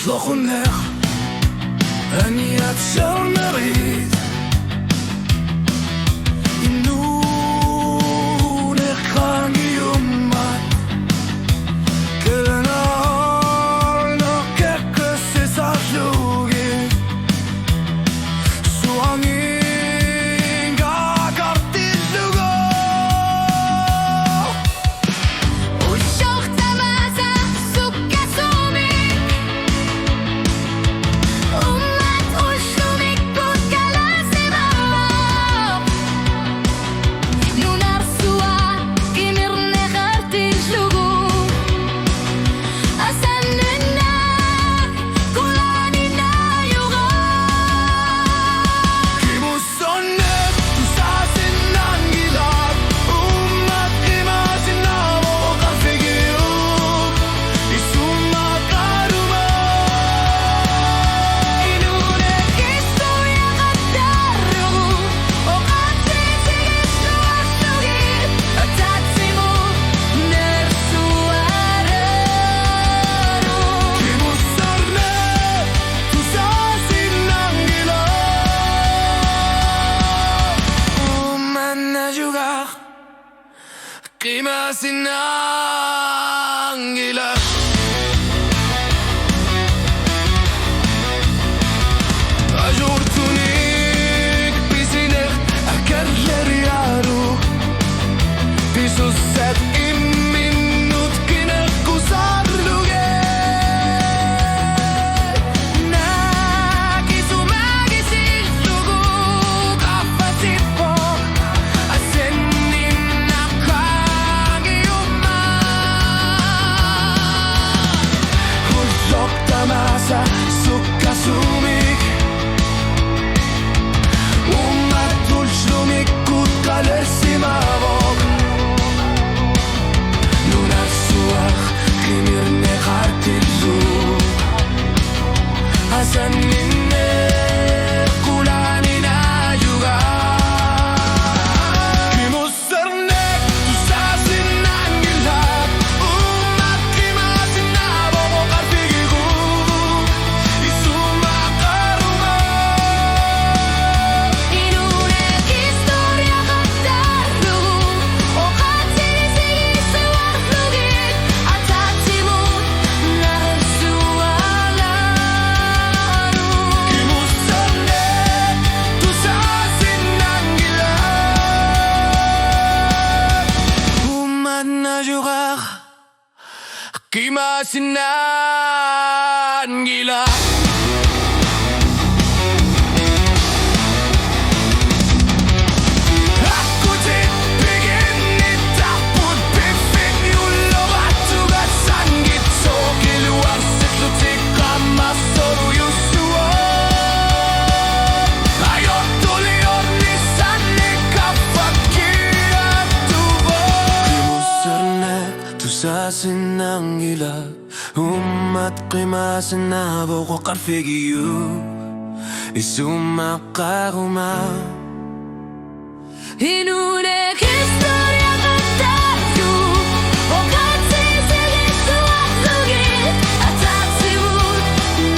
نطلق النار أني أبشر نريد Qima sinangila Ajurtunik pisiner akarlar yaru Pisusset imminut kine kusarluge Nakisu magisil lugu kapasipo Asenin masa suka sumik Umatul sumik kutkaler simavok Lunar suak kimir ne hartillu Hasan ninne kulanina juga Kimusarnek tusasin nangilak Umat kimasin nabok arpigiku Qima sinangila Aku tipigin itaput pifin yulovat tugat sanggit So kiluar sitlutik kamasoru yusuo Ayo tulior nisan ikafakiat tubo Kimusarnek tusasinangila Umat qimasin nabok wakar figiyu Isumakaruma Inunek historia kantaru Okat sisigit suwak-sugit Atatsimut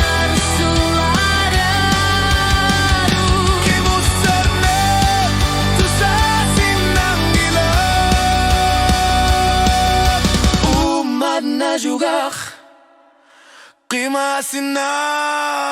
narsuararu Kimusarnek tusasinangila Umat na juga Qima sinangila